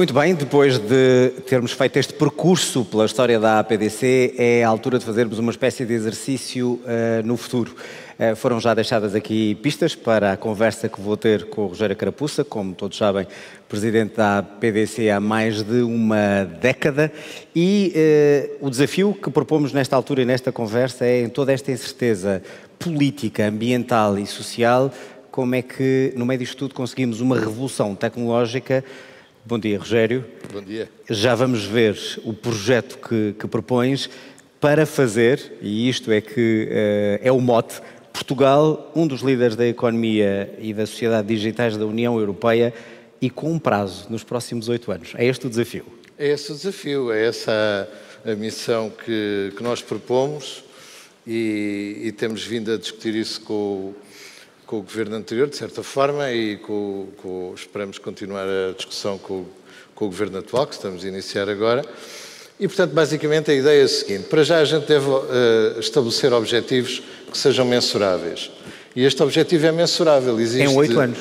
Muito bem, depois de termos feito este percurso pela história da APDC, é a altura de fazermos uma espécie de exercício no futuro. Foram já deixadas aqui pistas para a conversa que vou ter com o Rogério Carapuça, como todos sabem, presidente da APDC há mais de uma década, e o desafio que propomos nesta altura e nesta conversa é, em toda esta incerteza política, ambiental e social, como é que no meio disto tudo conseguimos uma revolução tecnológica. Bom dia, Rogério. Bom dia. Já vamos ver o projeto que propões para fazer, e isto é que é o mote, Portugal, um dos líderes da economia e da sociedade digitais da União Europeia e com um prazo nos próximos 8 anos. É este o desafio? É esse o desafio, é essa a missão que nós propomos e temos vindo a discutir isso com o governo anterior, de certa forma, e esperamos continuar a discussão com o governo atual, que estamos a iniciar agora. E, portanto, basicamente a ideia é a seguinte: para já a gente deve estabelecer objetivos que sejam mensuráveis. E este objetivo é mensurável. Existe, em 8 anos?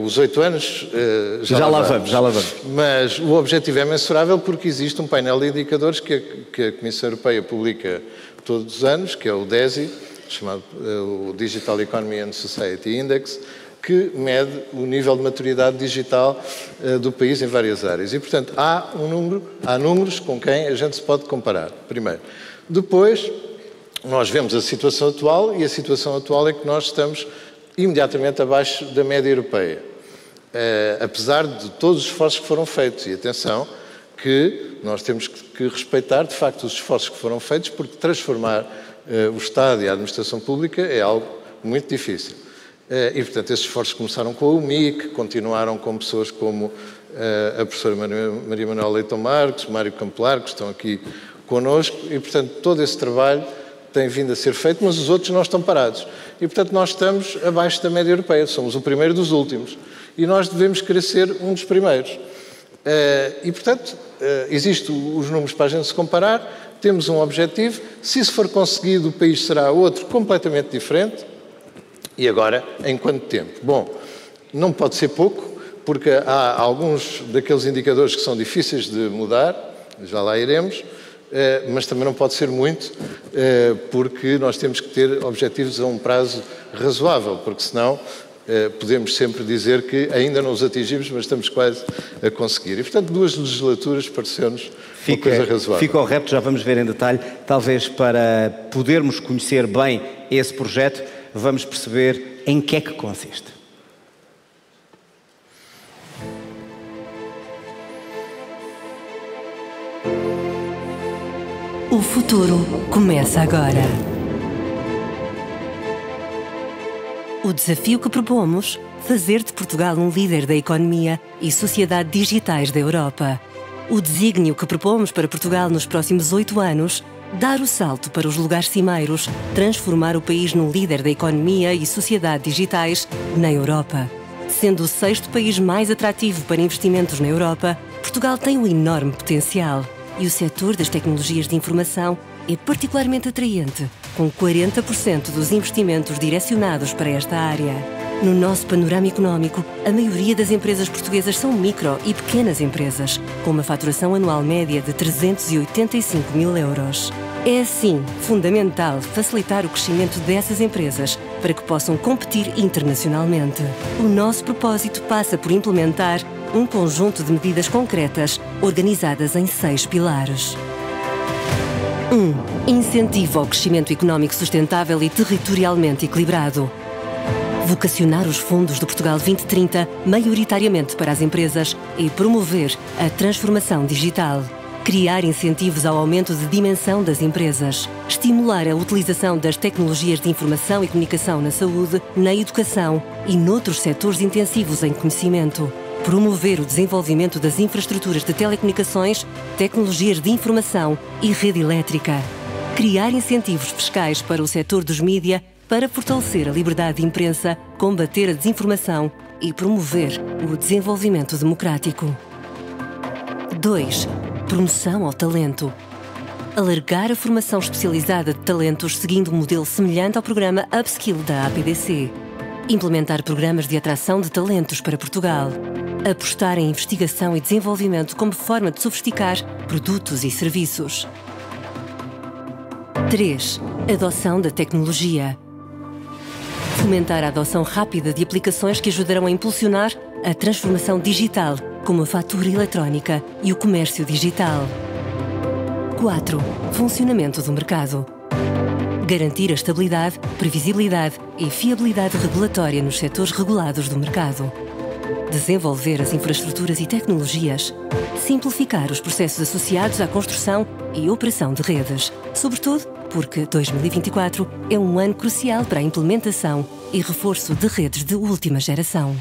Os 8 anos já lá vamos. Mas o objetivo é mensurável porque existe um painel de indicadores que a Comissão Europeia publica todos os anos, que é o DESI, chamado o Digital Economy and Society Index, que mede o nível de maturidade digital do país em várias áreas. E, portanto, há números com quem a gente se pode comparar, primeiro. Depois, nós vemos a situação atual, e a situação atual é que nós estamos imediatamente abaixo da média europeia. Apesar de todos os esforços que foram feitos. E atenção, que nós temos que respeitar, de facto, os esforços que foram feitos, porque transformar o Estado e a administração pública é algo muito difícil. E, portanto, esses esforços começaram com a UMIC, continuaram com pessoas como a professora Maria Manuela Leitão Marques, Mário Campelar, que estão aqui connosco, e, portanto, todo esse trabalho tem vindo a ser feito, mas os outros não estão parados. E, portanto, nós estamos abaixo da média europeia, somos o primeiro dos últimos. E nós devemos querer ser um dos primeiros. E, portanto, existem os números para a gente se comparar, temos um objetivo, se isso for conseguido, o país será outro completamente diferente. E agora, em quanto tempo? Bom, não pode ser pouco, porque há alguns daqueles indicadores que são difíceis de mudar, já lá iremos, mas também não pode ser muito, porque nós temos que ter objetivos a um prazo razoável, porque senão podemos sempre dizer que ainda não os atingimos, mas estamos quase a conseguir. E, portanto, 2 legislaturas pareceu-nos uma coisa razoável. Fica o repto, já vamos ver em detalhe. Talvez para podermos conhecer bem esse projeto, vamos perceber em que é que consiste. O futuro começa agora. O desafio que propomos: fazer de Portugal um líder da economia e sociedade digitais da Europa. O desígnio que propomos para Portugal nos próximos 8 anos: dar o salto para os lugares cimeiros, transformar o país num líder da economia e sociedade digitais na Europa. Sendo o 6º país mais atrativo para investimentos na Europa, Portugal tem um enorme potencial. E o setor das tecnologias de informação é particularmente atraente, com 40% dos investimentos direcionados para esta área. No nosso panorama económico, a maioria das empresas portuguesas são micro e pequenas empresas, com uma faturação anual média de 385 mil euros. É, assim, fundamental facilitar o crescimento dessas empresas para que possam competir internacionalmente. O nosso propósito passa por implementar um conjunto de medidas concretas, organizadas em 6 pilares. 1. Incentivo ao crescimento económico sustentável e territorialmente equilibrado. Vocacionar os fundos do Portugal 2030 maioritariamente para as empresas e promover a transformação digital. Criar incentivos ao aumento de dimensão das empresas. Estimular a utilização das tecnologias de informação e comunicação na saúde, na educação e noutros setores intensivos em conhecimento. Promover o desenvolvimento das infraestruturas de telecomunicações, tecnologias de informação e rede elétrica. Criar incentivos fiscais para o setor dos mídia para fortalecer a liberdade de imprensa, combater a desinformação e promover o desenvolvimento democrático. 2. Promoção ao talento. Alargar a formação especializada de talentos seguindo um modelo semelhante ao programa Upskill da APDC. Implementar programas de atração de talentos para Portugal. Apostar em investigação e desenvolvimento como forma de sofisticar produtos e serviços. 3. Adoção da tecnologia. Fomentar a adoção rápida de aplicações que ajudarão a impulsionar a transformação digital, como a fatura eletrónica e o comércio digital. 4. Funcionamento do mercado. Garantir a estabilidade, previsibilidade e fiabilidade regulatória nos setores regulados do mercado. Desenvolver as infraestruturas e tecnologias. Simplificar os processos associados à construção e operação de redes. Sobretudo porque 2024 é um ano crucial para a implementação e reforço de redes de última geração.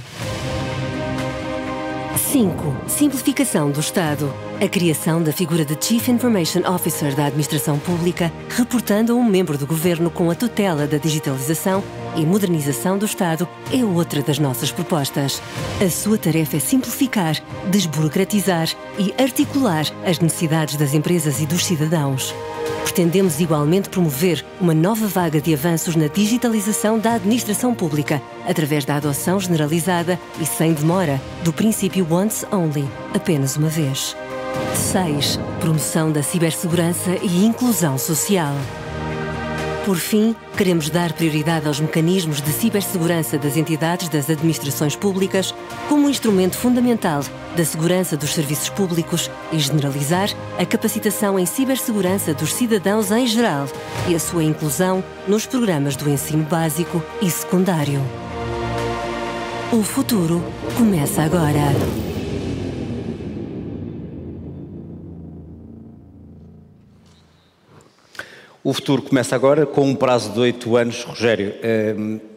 5. Simplificação do Estado. A criação da figura de Chief Information Officer da Administração Pública, reportando a um membro do Governo com a tutela da digitalização e modernização do Estado, é outra das nossas propostas. A sua tarefa é simplificar, desburocratizar e articular as necessidades das empresas e dos cidadãos. Pretendemos igualmente promover uma nova vaga de avanços na digitalização da administração pública, através da adoção generalizada e sem demora do princípio Once Only, apenas uma vez. 6. Promoção da cibersegurança e inclusão social. Por fim, queremos dar prioridade aos mecanismos de cibersegurança das entidades das administrações públicas como um instrumento fundamental da segurança dos serviços públicos e generalizar a capacitação em cibersegurança dos cidadãos em geral e a sua inclusão nos programas do ensino básico e secundário. O futuro começa agora. O futuro começa agora com um prazo de 8 anos. Rogério,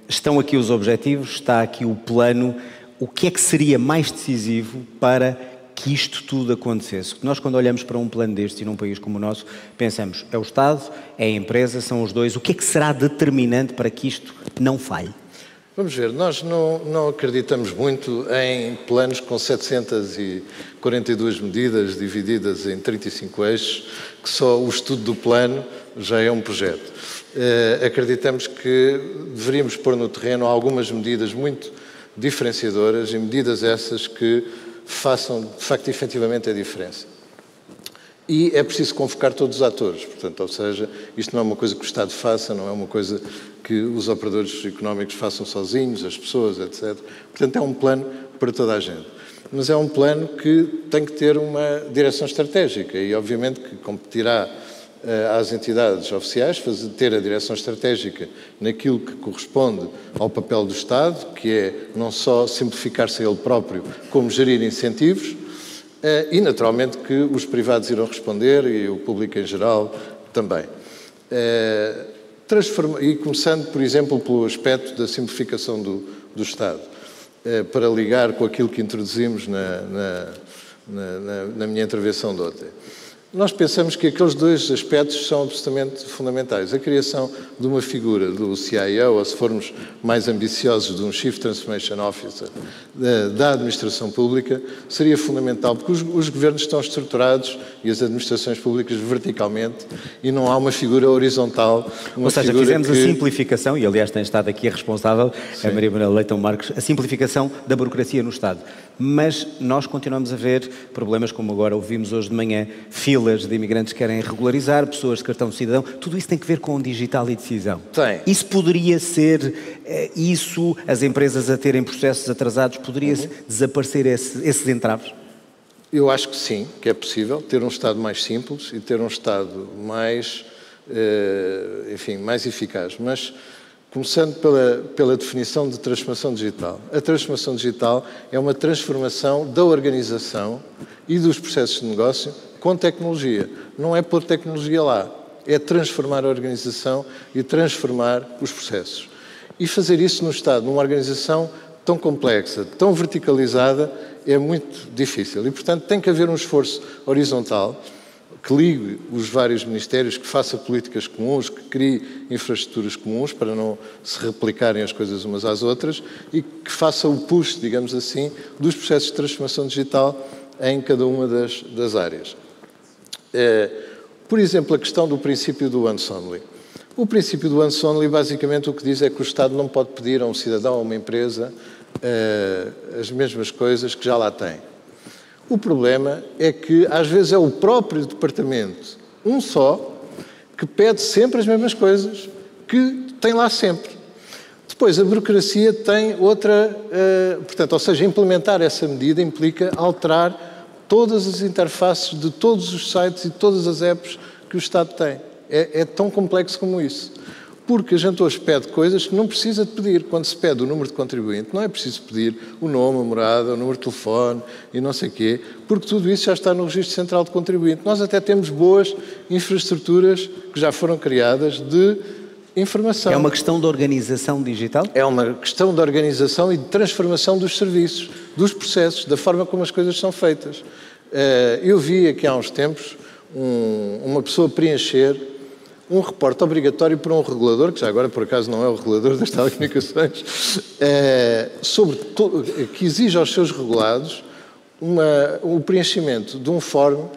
estão aqui os objetivos, está aqui o plano. O que é que seria mais decisivo para que isto tudo acontecesse? Nós, quando olhamos para um plano deste e num país como o nosso, pensamos, é o Estado, é a empresa, são os dois. O que é que será determinante para que isto não falhe? Vamos ver, nós não acreditamos muito em planos com 742 medidas divididas em 35 eixos, que só o estudo do plano já é um projeto. Acreditamos que deveríamos pôr no terreno algumas medidas muito diferenciadoras e medidas essas que façam, de facto, efetivamente a diferença. E é preciso convocar todos os atores, portanto, ou seja, isto não é uma coisa que o Estado faça, não é uma coisa que os operadores económicos façam sozinhos, as pessoas, etc. Portanto, é um plano para toda a gente. Mas é um plano que tem que ter uma direção estratégica e, obviamente, que competirá às entidades oficiais ter a direção estratégica naquilo que corresponde ao papel do Estado, que é não só simplificar-se a ele próprio, como gerir incentivos, e, naturalmente, que os privados irão responder e o público em geral também. E começando, por exemplo, pelo aspecto da simplificação do Estado, para ligar com aquilo que introduzimos na minha intervenção de ontem. Nós pensamos que aqueles dois aspectos são absolutamente fundamentais. A criação de uma figura do CIO, ou se formos mais ambiciosos, de um Chief Transformation Officer da administração pública, seria fundamental, porque os governos estão estruturados e as administrações públicas verticalmente e não há uma figura horizontal. Ou seja, fizemos a simplificação, e aliás tem estado aqui a responsável, sim, a Maria Manuela Leitão Marques, a simplificação da burocracia no Estado. Mas nós continuamos a ver problemas como agora ouvimos hoje de manhã, filas de imigrantes que querem regularizar, pessoas de cartão de cidadão, tudo isso tem que ver com digital e decisão. Tem. Isso poderia ser, as empresas a terem processos atrasados, poderia desaparecer esses entraves? Eu acho que sim, que é possível ter um Estado mais simples e ter um Estado mais, mais eficaz. Mas, começando pela definição de transformação digital. A transformação digital é uma transformação da organização e dos processos de negócio com tecnologia. Não é pôr tecnologia lá, é transformar a organização e transformar os processos. E fazer isso no Estado, numa organização tão complexa, tão verticalizada, é muito difícil. E, portanto, tem que haver um esforço horizontal que ligue os vários ministérios, que faça políticas comuns, que crie infraestruturas comuns para não se replicarem as coisas umas às outras e que faça o push, digamos assim, dos processos de transformação digital em cada uma das áreas. Por exemplo, a questão do princípio do once only. O princípio do once only, basicamente, o que diz é que o Estado não pode pedir a um cidadão ou a uma empresa as mesmas coisas que já lá tem. O problema é que, às vezes, é o próprio departamento, um só, que pede sempre as mesmas coisas, que tem lá sempre. Depois, a burocracia tem outra... portanto, ou seja, implementar essa medida implica alterar todas as interfaces de todos os sites e todas as apps que o Estado tem. É tão complexo como isso. Porque a gente hoje pede coisas que não precisa de pedir. Quando se pede o número de contribuinte, não é preciso pedir o nome, a morada, o número de telefone e não sei o quê, porque tudo isso já está no Registro Central de Contribuinte. Nós até temos boas infraestruturas que já foram criadas de informação. É uma questão de organização digital? É uma questão de organização e de transformação dos serviços, dos processos, da forma como as coisas são feitas. Eu vi aqui há uns tempos uma pessoa preencher um reporte obrigatório para um regulador, que já agora por acaso não é o regulador das telecomunicações, que exige aos seus regulados o preenchimento de um fórum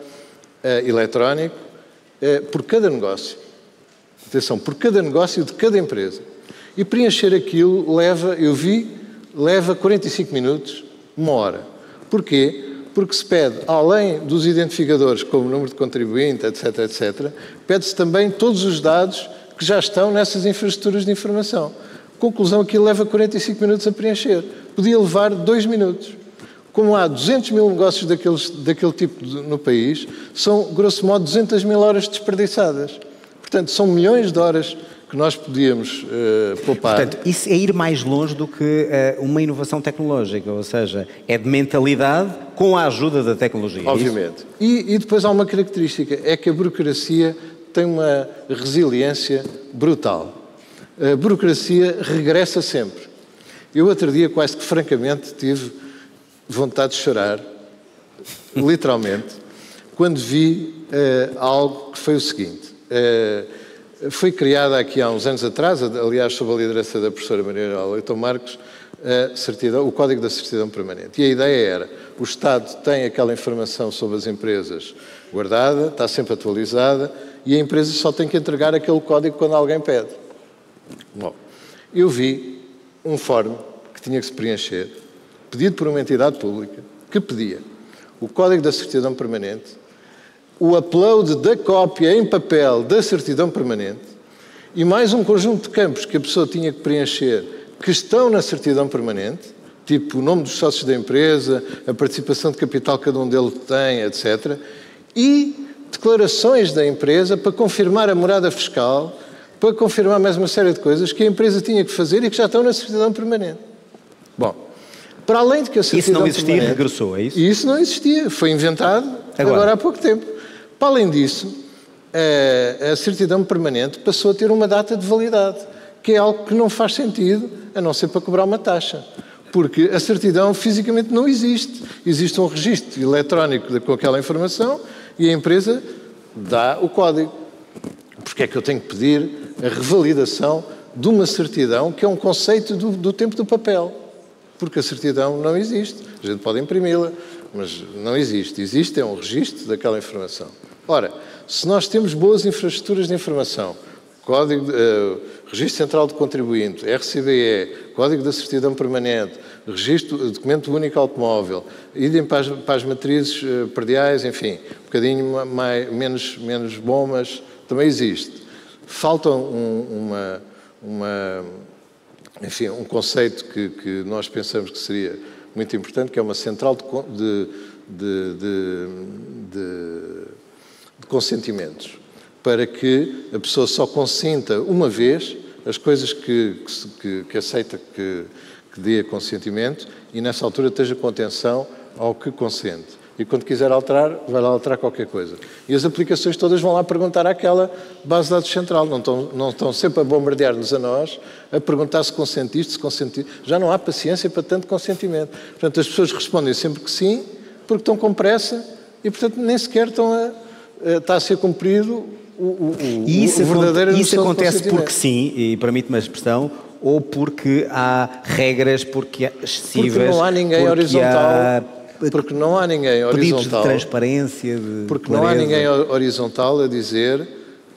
eletrónico por cada negócio. Atenção, por cada negócio de cada empresa. E preencher aquilo leva 45 minutos, 1 hora. Porquê? Porque se pede, além dos identificadores, como o número de contribuinte, etc., etc., pede-se também todos os dados que já estão nessas infraestruturas de informação. Conclusão, aquilo leva 45 minutos a preencher. Podia levar 2 minutos. Como há 200 mil negócios daquele tipo no país, são, grosso modo, 200 mil horas desperdiçadas. Portanto, são milhões de horas que nós podíamos poupar. Portanto, isso é ir mais longe do que uma inovação tecnológica, ou seja, é de mentalidade com a ajuda da tecnologia. Obviamente. E depois há uma característica, é que a burocracia tem uma resiliência brutal. A burocracia regressa sempre. Eu outro dia quase que francamente tive vontade de chorar, literalmente, quando vi algo que foi o seguinte. Foi criada aqui há uns anos atrás, aliás, sob a liderança da professora Maria Leitão Marques, o Código da Certidão Permanente. E a ideia era, o Estado tem aquela informação sobre as empresas guardada, está sempre atualizada, e a empresa só tem que entregar aquele código quando alguém pede. Bom, eu vi um form que tinha que se preencher, pedido por uma entidade pública, que pedia o Código da Certidão Permanente, o upload da cópia em papel da certidão permanente e mais um conjunto de campos que a pessoa tinha que preencher que estão na certidão permanente, tipo o nome dos sócios da empresa, a participação de capital que cada um deles tem, etc. E declarações da empresa para confirmar a morada fiscal, para confirmar mais uma série de coisas que a empresa tinha que fazer e que já estão na certidão permanente. Bom, para além de que a certidão permanente... Isso não existia e regressou, é isso? E isso não existia, foi inventado agora há pouco tempo. Para além disso, a certidão permanente passou a ter uma data de validade, que é algo que não faz sentido, a não ser para cobrar uma taxa. Porque a certidão fisicamente não existe. Existe um registro eletrónico com aquela informação e a empresa dá o código. Porque é que eu tenho que pedir a revalidação de uma certidão que é um conceito do tempo do papel? Porque a certidão não existe. A gente pode imprimi-la, mas não existe. Existe é um registro daquela informação. Ora, se nós temos boas infraestruturas de informação, Registro Central de Contribuinte, RCBE, Código da Certidão Permanente, Documento Único Automóvel, idem para as matrizes perdiais, enfim, um bocadinho menos bom, mas também existe. Falta enfim, um conceito que nós pensamos que seria muito importante, que é uma central de consentimentos, para que a pessoa só consinta uma vez as coisas que aceita que dê consentimento e nessa altura esteja com atenção ao que consente. E quando quiser alterar, vai lá alterar qualquer coisa. E as aplicações todas vão lá perguntar àquela base de dados central. Não estão sempre a bombardear-nos a nós, a perguntar se consentiste, se consentiste. Já não há paciência para tanto consentimento. Portanto, as pessoas respondem sempre que sim, porque estão com pressa e, portanto, nem sequer está a ser cumprido o verdadeiro Isso acontece porque sim, e permite-me a expressão, ou porque há regras, porque há excessivas... Porque não há ninguém horizontal... Porque não há ninguém horizontal... Pedidos de transparência, de Porque clareza. não há ninguém horizontal a dizer,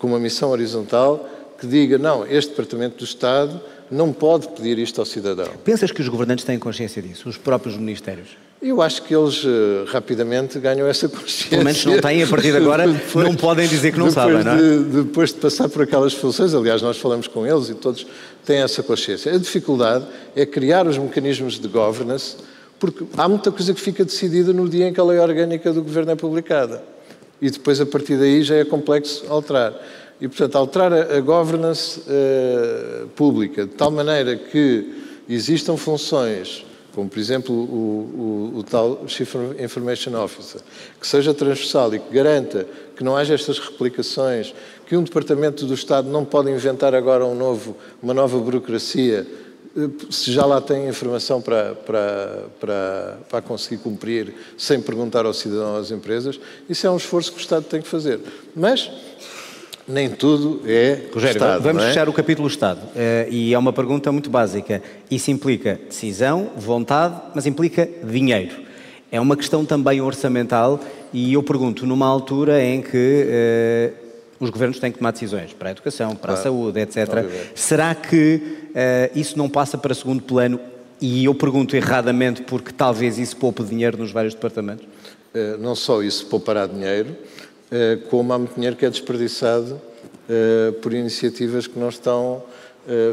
com uma missão horizontal, que diga, não, este Departamento do Estado não pode pedir isto ao cidadão. Pensas que os governantes têm consciência disso, os próprios ministérios? Eu acho que eles rapidamente ganham essa consciência. Pelo menos não têm, a partir de agora não podem dizer que não sabem, não é? Depois de passar por aquelas funções, aliás, nós falamos com eles e todos têm essa consciência. A dificuldade é criar os mecanismos de governance, porque há muita coisa que fica decidida no dia em que a lei orgânica do governo é publicada. E depois, a partir daí, já é complexo alterar. E, portanto, alterar a governance pública de tal maneira que existam funções, como, por exemplo, o tal Chief Information Officer, que seja transversal e que garanta que não haja estas replicações, que um departamento do Estado não pode inventar agora uma nova burocracia, se já lá tem informação para conseguir cumprir sem perguntar ao cidadão ou às empresas. Isso é um esforço que o Estado tem que fazer. Mas nem tudo é Rogério, Estado, vamos não é? fechar o capítulo Estado. E é uma pergunta muito básica. Isso implica decisão, vontade, mas implica dinheiro. É uma questão também orçamental e eu pergunto, numa altura em que os governos têm que tomar decisões para a educação, para a saúde, etc. Obviamente. Será que isso não passa para segundo plano? E eu pergunto erradamente porque talvez isso poupe dinheiro nos vários departamentos? Não só isso poupará dinheiro, como há muito dinheiro que é desperdiçado por iniciativas que não estão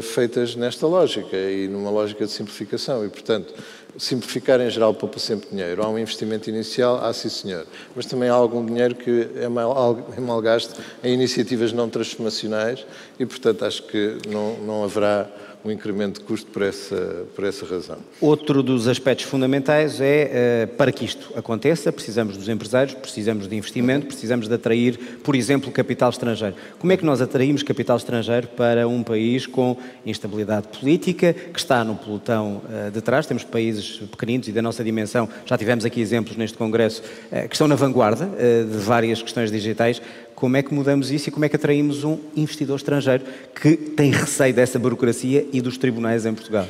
feitas nesta lógica e numa lógica de simplificação. E, portanto, simplificar em geral poupa sempre dinheiro. Há um investimento inicial, sim senhor, mas também há algum dinheiro que é mal gasto em iniciativas não transformacionais e, portanto, acho que não haverá um incremento de custo por essa razão. Outro dos aspectos fundamentais é, para que isto aconteça, precisamos dos empresários, precisamos de investimento, precisamos de atrair, por exemplo, capital estrangeiro. Como é que nós atraímos capital estrangeiro para um país com instabilidade política, que está no pelotão de trás? Temos países pequeninos e da nossa dimensão, já tivemos aqui exemplos neste Congresso, que estão na vanguarda de várias questões digitais. Como é que mudamos isso e como é que atraímos um investidor estrangeiro que tem receio dessa burocracia e dos tribunais em Portugal?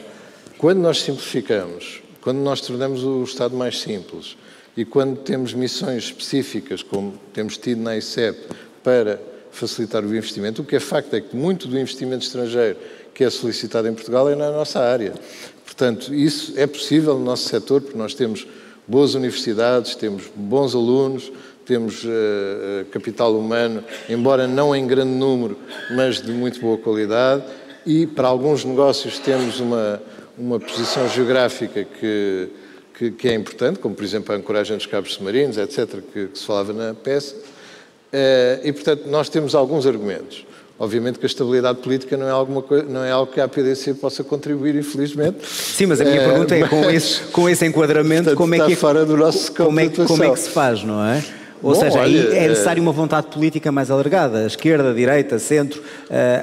Quando nós simplificamos, quando nós tornamos o Estado mais simples e quando temos missões específicas, como temos tido na ICEP, para facilitar o investimento, o que é facto é que muito do investimento estrangeiro que é solicitado em Portugal é na nossa área. Portanto, isso é possível no nosso setor, porque nós temos boas universidades, temos bons alunos, temos capital humano, embora não em grande número, mas de muito boa qualidade, e para alguns negócios temos uma posição geográfica que é importante, como por exemplo a ancoragem dos cabos submarinos, etc., que se falava na peça, e portanto nós temos alguns argumentos. Obviamente que a estabilidade política não é algo que a APDC possa contribuir, infelizmente. Sim, mas a minha pergunta é, com esse enquadramento, portanto, como é que fora do nosso como é que se faz, não é? Ou seja, aí é necessário uma vontade política mais alargada, esquerda, direita, centro,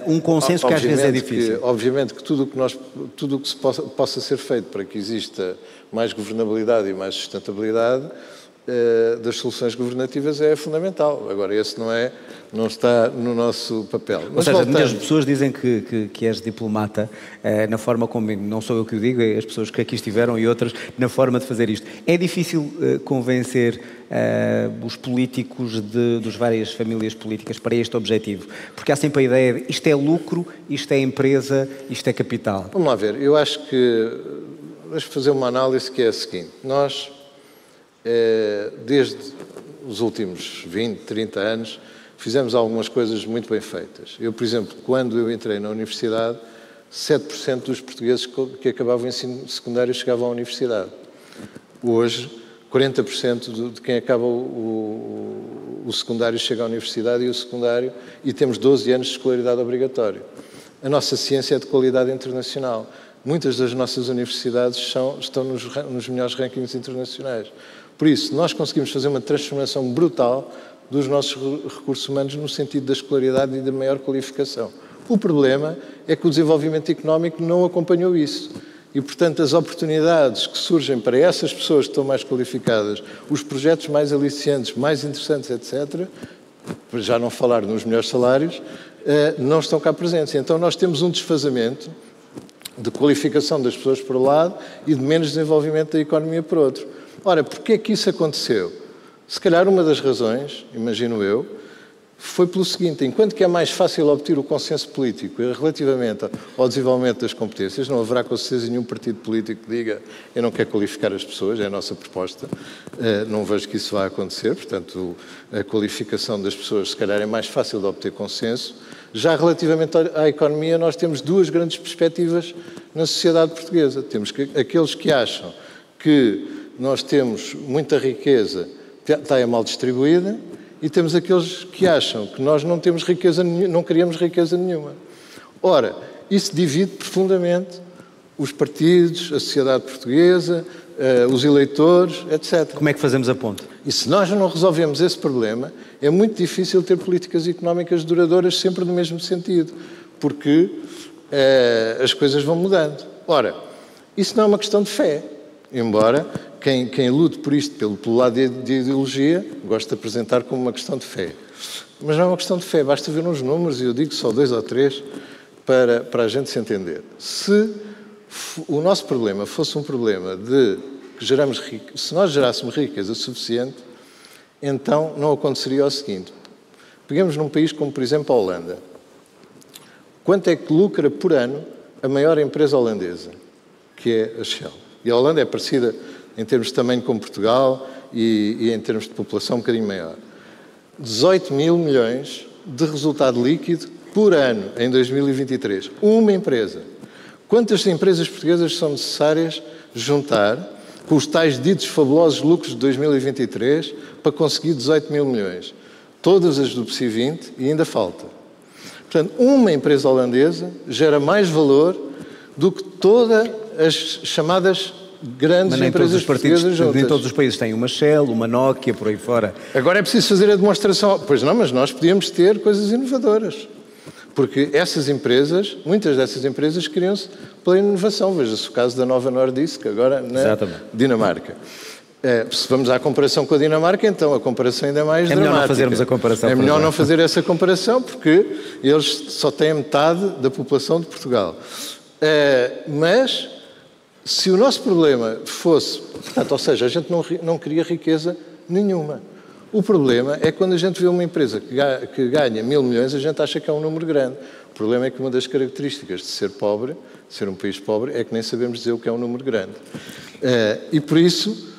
um consenso que às vezes é difícil. Obviamente que tudo o que possa ser feito para que exista mais governabilidade e mais sustentabilidade das soluções governativas é fundamental. Agora, esse não está no nosso papel. Ou seja, muitas pessoas dizem que és diplomata na forma como, não sou eu que o digo, é as pessoas que aqui estiveram e outras, na forma de fazer isto. É difícil convencer os políticos das várias famílias políticas para este objetivo? Porque há sempre a ideia de isto é lucro, isto é empresa, isto é capital. Vamos lá ver, eu acho que... Deixa-me fazer uma análise que é a seguinte. Nós, desde os últimos 20, 30 anos, fizemos algumas coisas muito bem feitas. Eu, por exemplo, quando eu entrei na universidade, 7% dos portugueses que acabavam o ensino secundário chegavam à universidade. Hoje, 40% de quem acaba o secundário chega à universidade e temos 12 anos de escolaridade obrigatória. A nossa ciência é de qualidade internacional. Muitas das nossas universidades estão nos melhores rankings internacionais. Por isso, nós conseguimos fazer uma transformação brutal dos nossos recursos humanos no sentido da escolaridade e da maior qualificação. O problema é que o desenvolvimento económico não acompanhou isso. E, portanto, as oportunidades que surgem para essas pessoas que estão mais qualificadas, os projetos mais aliciantes, mais interessantes, etc., para já não falar nos melhores salários, não estão cá presentes. Então, nós temos um desfazamento de qualificação das pessoas por um lado e de menos desenvolvimento da economia por outro. Ora, porquê é que isso aconteceu? Se calhar uma das razões, imagino eu, foi pelo seguinte: enquanto que é mais fácil obter o consenso político relativamente ao desenvolvimento das competências, não haverá com certeza nenhum partido político que diga eu não quero qualificar as pessoas, é a nossa proposta, não vejo que isso vá acontecer, portanto a qualificação das pessoas se calhar é mais fácil de obter consenso. Já relativamente à economia, nós temos duas grandes perspectivas na sociedade portuguesa. Temos aqueles que acham que nós temos muita riqueza, está mal distribuída, e temos aqueles que acham que nós não temos riqueza, não criamos riqueza nenhuma. Ora, isso divide profundamente os partidos, a sociedade portuguesa, os eleitores, etc. Como é que fazemos a ponte? E se nós não resolvemos esse problema, é muito difícil ter políticas económicas duradouras sempre no mesmo sentido, porque as coisas vão mudando. Ora, isso não é uma questão de fé, embora quem lute por isto pelo lado de ideologia goste de apresentar como uma questão de fé. Mas não é uma questão de fé, basta ver uns números, e eu digo só 2 ou 3 para a gente se entender. Se o nosso problema fosse um problema de que se nós gerássemos riqueza suficiente, então não aconteceria o seguinte. Peguemos num país como, por exemplo, a Holanda. Quanto é que lucra por ano a maior empresa holandesa, que é a Shell? E a Holanda é parecida em termos de tamanho com Portugal e em termos de população um bocadinho maior. 18 mil milhões de resultado líquido por ano em 2023. Uma empresa. Quantas empresas portuguesas são necessárias juntar com os tais ditos fabulosos lucros de 2023 para conseguir 18 mil milhões? Todas as do PSI 20 e ainda falta. Portanto, uma empresa holandesa gera mais valor do que todas as chamadas grandes empresas portuguesas juntas. Nem todos os países têm uma Shell, uma Nokia, por aí fora. Agora é preciso fazer a demonstração. Pois não, mas nós podíamos ter coisas inovadoras. Porque essas empresas, muitas dessas empresas criam-se pela inovação. Veja-se o caso da Nova Nordisk, agora na Dinamarca. Se vamos à comparação com a Dinamarca, então a comparação ainda é mais dramática. É melhor não fazermos a comparação. É melhor não fazer essa comparação, porque eles só têm metade da população de Portugal. Mas, se o nosso problema fosse... Portanto, ou seja, a gente não cria riqueza nenhuma. O problema é quando a gente vê uma empresa que ganha 1.000 milhões, a gente acha que é um número grande. O problema é que uma das características de ser pobre, de ser um país pobre, é que nem sabemos dizer o que é um número grande. E por isso,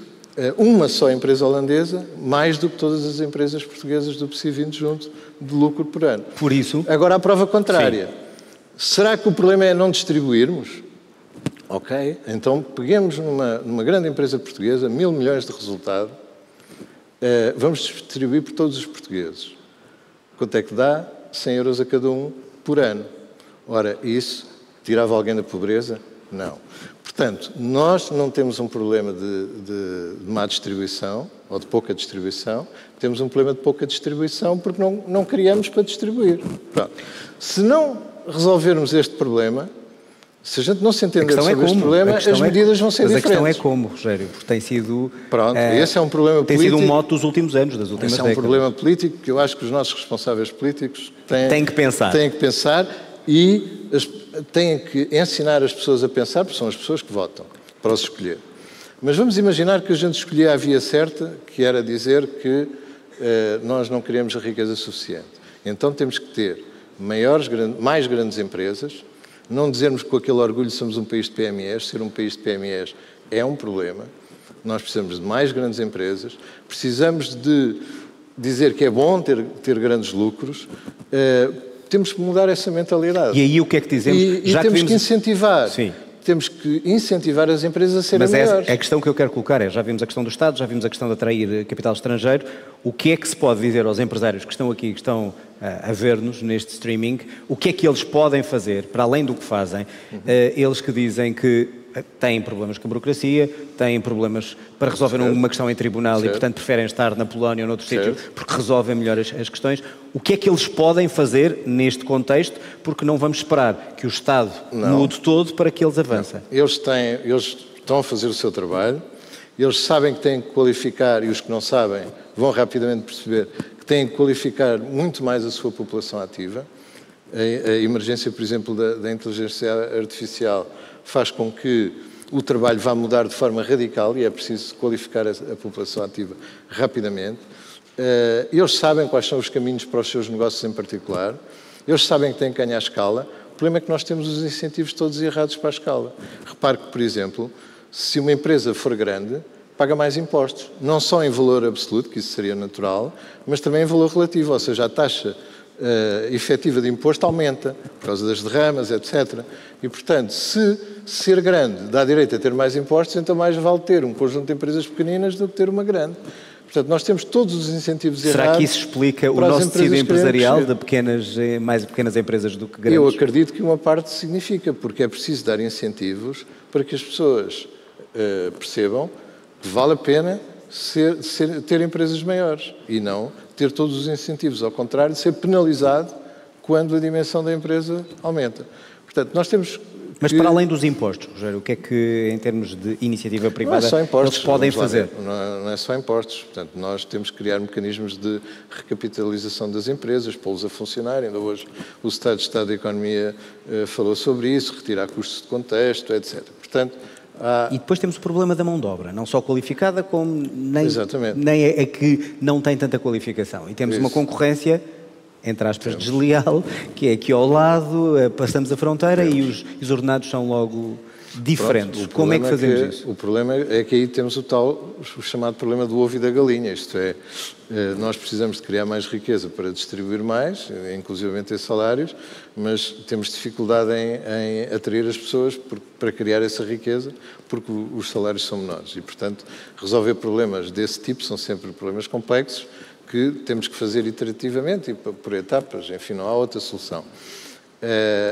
uma só empresa holandesa, mais do que todas as empresas portuguesas do PSI 20 junto de lucro por ano. Por isso... Agora, a prova contrária. Sim. Será que o problema é não distribuirmos? Ok, então peguemos numa grande empresa portuguesa, 1.000 milhões de resultado, vamos distribuir por todos os portugueses. Quanto é que dá? 100 euros a cada um por ano. Ora, isso tirava alguém da pobreza? Não. Portanto, nós não temos um problema de má distribuição, ou de pouca distribuição, temos um problema de pouca distribuição porque não criamos para distribuir. Pronto. Se não resolvermos este problema, se a gente não se entender sobre este problema, as medidas vão ser diferentes. Mas a questão é como, Rogério, porque tem sido... Pronto, esse é um problema político. Tem sido um mote dos últimos anos, das últimas décadas. Esse é um problema político que eu acho que os nossos responsáveis políticos têm que pensar e têm que ensinar as pessoas a pensar, porque são as pessoas que votam para os escolher. Mas vamos imaginar que a gente escolhia a via certa, que era dizer que nós não queremos a riqueza suficiente. Então temos que ter mais grandes empresas, não dizermos que com aquele orgulho somos um país de PMEs. Ser um país de PMEs é um problema. Nós precisamos de mais grandes empresas, precisamos de dizer que é bom ter grandes lucros. Temos que mudar essa mentalidade. E aí o que é que dizemos? E temos que incentivar. Sim. Temos que incentivar as empresas a serem melhores. Mas a questão que eu quero colocar é, já vimos a questão do Estado, já vimos a questão de atrair capital estrangeiro, o que é que se pode dizer aos empresários que estão aqui, que estão a ver-nos neste streaming, o que é que eles podem fazer, para além do que fazem, eles que dizem que têm problemas com a burocracia, têm problemas para resolver uma questão em tribunal e, portanto, preferem estar na Polónia ou noutro sítio porque resolvem melhor as questões. O que é que eles podem fazer neste contexto? Porque não vamos esperar que o Estado mude todo para que eles avancem. Eles estão a fazer o seu trabalho, eles sabem que têm que qualificar, e os que não sabem vão rapidamente perceber que têm que qualificar muito mais a sua população ativa. A emergência, por exemplo, da inteligência artificial faz com que o trabalho vá mudar de forma radical e é preciso qualificar a população ativa rapidamente. Eles sabem quais são os caminhos para os seus negócios em particular, eles sabem que têm que ganhar escala. O problema é que nós temos os incentivos todos errados para a escala. Repare que, por exemplo, se uma empresa for grande, paga mais impostos. Não só em valor absoluto, que isso seria natural, mas também em valor relativo, ou seja, a taxa efetiva de imposto aumenta, por causa das derramas, etc. E, portanto, se ser grande dá direito a ter mais impostos, então mais vale ter um conjunto de empresas pequeninas do que ter uma grande. Portanto, nós temos todos os incentivos errados. Será que isso explica o nosso tecido empresarial de mais pequenas empresas do que grandes? Eu acredito que uma parte significa, porque é preciso dar incentivos para que as pessoas percebam que vale a pena ter empresas maiores e não ter todos os incentivos. Ao contrário, ser penalizado quando a dimensão da empresa aumenta. Portanto, nós temos... Mas para além dos impostos, Rogério, o que é que, em termos de iniciativa privada, eles podem fazer? Não é só impostos. Portanto, nós temos que criar mecanismos de recapitalização das empresas, pô-los a funcionar. Ainda hoje o Estado de Economia falou sobre isso, retirar custos de contexto, etc. Portanto, E depois temos o problema da mão de obra, não só qualificada, como nem é que não tem tanta qualificação. E temos uma concorrência, entre aspas, desleal, que é aqui ao lado, passamos a fronteira e os ordenados são logo diferentes. Como é que fazemos isso? O problema é que aí temos o chamado problema do ovo e da galinha, isto é, nós precisamos de criar mais riqueza para distribuir mais, inclusivamente esses salários, mas temos dificuldade em atrair as pessoas para criar essa riqueza, porque os salários são menores. E, portanto, resolver problemas desse tipo são sempre problemas complexos, que temos que fazer iterativamente e por etapas, enfim, não há outra solução.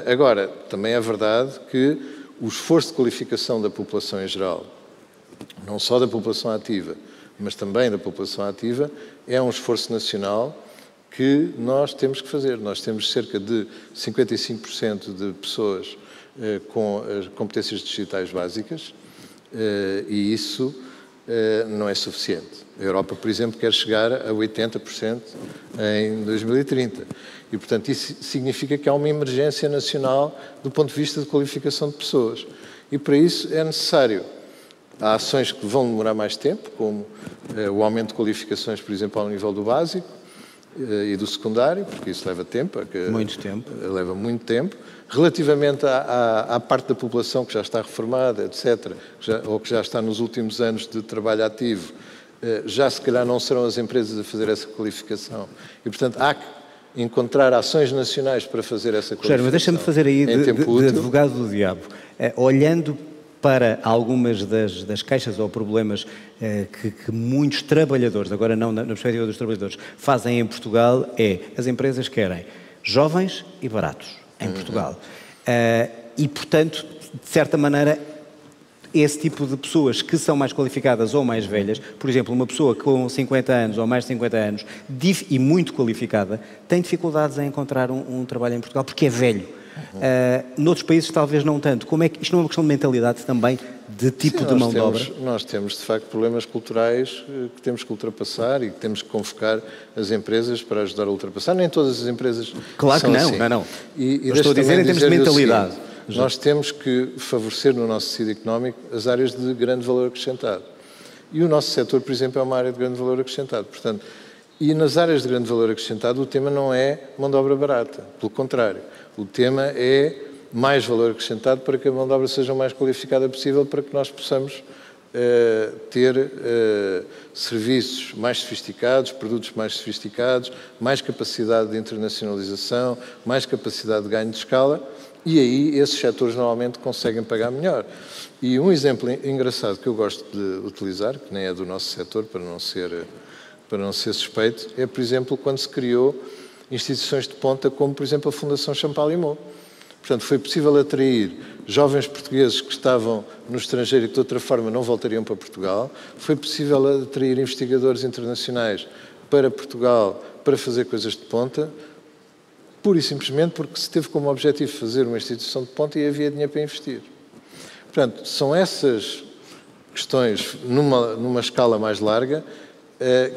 Agora, também é verdade que o esforço de qualificação da população em geral, não só da população ativa, mas também da população ativa, é um esforço nacional que nós temos que fazer. Nós temos cerca de 55% de pessoas com as competências digitais básicas e isso não é suficiente. A Europa, por exemplo, quer chegar a 80% em 2030. E, portanto, isso significa que há uma emergência nacional do ponto de vista de qualificação de pessoas. E, para isso, é necessário. Há ações que vão demorar mais tempo, como o aumento de qualificações, por exemplo, ao nível do básico e do secundário, porque isso leva tempo. Muito tempo. Leva muito tempo. Relativamente à parte da população que já está reformada, etc., ou que já está nos últimos anos de trabalho ativo, já se calhar não serão as empresas a fazer essa qualificação. E, portanto, há que encontrar ações nacionais para fazer essa qualificação. Rogério, mas deixa-me fazer aí de advogado do diabo. Olhando para algumas das queixas ou problemas que muitos trabalhadores, agora não na perspectiva dos trabalhadores, fazem em Portugal, as empresas querem jovens e baratos em Portugal. E, portanto, de certa maneira, esse tipo de pessoas que são mais qualificadas ou mais velhas, por exemplo, uma pessoa com 50 anos ou mais de 50 anos e muito qualificada, tem dificuldades em encontrar um trabalho em Portugal porque é velho. Noutros países talvez não tanto. Como é que isto não é uma questão de mentalidade também, de tipo de mão de obra? Nós temos, de facto, problemas culturais que temos que ultrapassar e que temos que convocar as empresas para ajudar a ultrapassar. Nem todas as empresas claro são que não, assim. não. Eu estou a dizer em termos de mentalidade. Nós temos que favorecer no nosso tecido económico as áreas de grande valor acrescentado. E o nosso setor, por exemplo, é uma área de grande valor acrescentado. Portanto, e nas áreas de grande valor acrescentado o tema não é mão de obra barata. Pelo contrário, o tema é mais valor acrescentado para que a mão de obra seja o mais qualificada possível para que nós possamos ter serviços mais sofisticados, produtos mais sofisticados, mais capacidade de internacionalização, mais capacidade de ganho de escala. E aí esses setores normalmente conseguem pagar melhor. E um exemplo engraçado que eu gosto de utilizar, que nem é do nosso setor, para não ser suspeito, é, por exemplo, quando se criou instituições de ponta, como, por exemplo, a Fundação Champalimau. Portanto, foi possível atrair jovens portugueses que estavam no estrangeiro e que, de outra forma, não voltariam para Portugal. Foi possível atrair investigadores internacionais para Portugal para fazer coisas de ponta, pura e simplesmente porque se teve como objetivo fazer uma instituição de ponta e havia dinheiro para investir. Portanto, são essas questões, numa escala mais larga,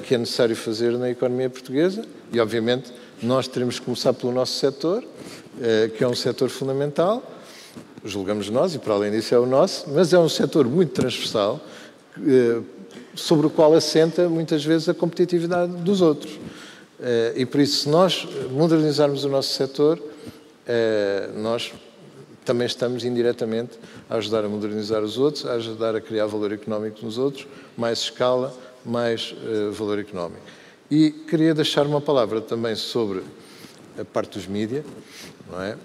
que é necessário fazer na economia portuguesa e, obviamente, nós teremos que começar pelo nosso setor, que é um setor fundamental, julgamos nós, e para além disso é o nosso, mas é um setor muito transversal, sobre o qual assenta, muitas vezes, a competitividade dos outros. E por isso, se nós modernizarmos o nosso setor, nós também estamos indiretamente a ajudar a modernizar os outros, a ajudar a criar valor económico nos outros, mais escala, mais valor económico. E queria deixar uma palavra também sobre a parte dos mídia, não é?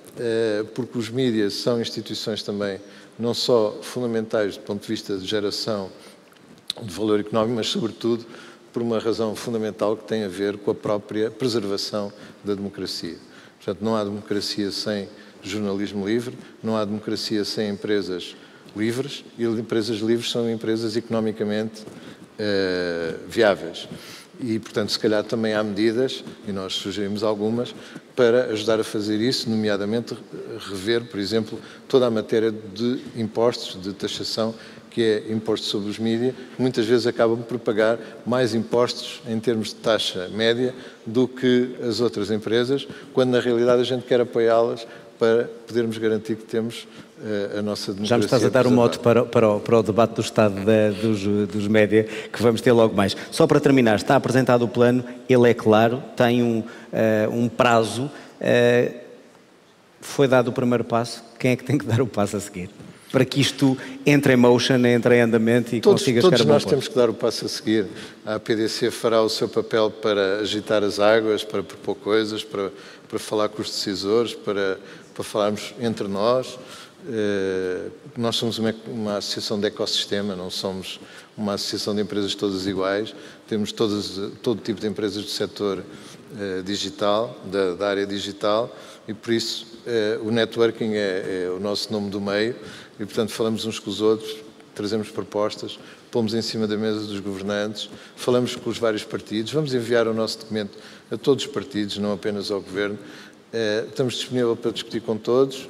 Porque os mídias são instituições também não só fundamentais do ponto de vista de geração de valor económico, mas sobretudo por uma razão fundamental que tem a ver com a própria preservação da democracia. Portanto, não há democracia sem jornalismo livre, não há democracia sem empresas livres, e empresas livres são empresas economicamente viáveis. E, portanto, se calhar também há medidas, e nós sugerimos algumas, para ajudar a fazer isso, nomeadamente rever, por exemplo, toda a matéria de impostos, de taxação, que é imposto sobre os mídias, que muitas vezes acabam por pagar mais impostos em termos de taxa média do que as outras empresas, quando na realidade a gente quer apoiá-las para podermos garantir que temos a nossa democracia. Já me estás a dar um mote para o debate do estado dos média, que vamos ter logo mais. Só para terminar, está apresentado o plano, ele é claro, tem um prazo, foi dado o primeiro passo, quem é que tem que dar o passo a seguir? Para que isto entre em motion, entre em andamento e consiga chegar a bom ponto. Todos nós temos que dar o passo a seguir. A APDC fará o seu papel para agitar as águas, para propor coisas, para falar com os decisores, para falarmos entre nós. Nós somos uma associação de ecossistema, não somos uma associação de empresas todas iguais. Temos todo tipo de empresas do setor digital, da área digital, e por isso o networking é o nosso nome do meio, e portanto falamos uns com os outros, trazemos propostas, pomos em cima da mesa dos governantes, falamos com os vários partidos, vamos enviar o nosso documento a todos os partidos, não apenas ao Governo. Estamos disponíveis para discutir com todos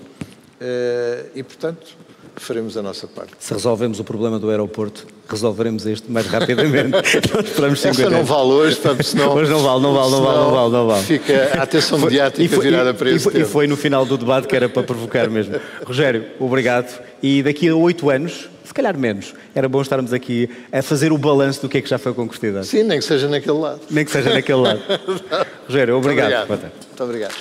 e, portanto, faremos a nossa parte. Se resolvemos o problema do aeroporto, resolveremos este mais rapidamente. Nós esperamos 50 Essa não vale hoje, senão... Hoje não vale. Fica a atenção mediática virada para esse tema. E foi no final do debate que era para provocar mesmo. Rogério, obrigado. E daqui a 8 anos, se calhar menos, era bom estarmos aqui a fazer o balanço do que é que já foi conquistado. Sim, nem que seja naquele lado. Rogério, obrigado. Muito obrigado.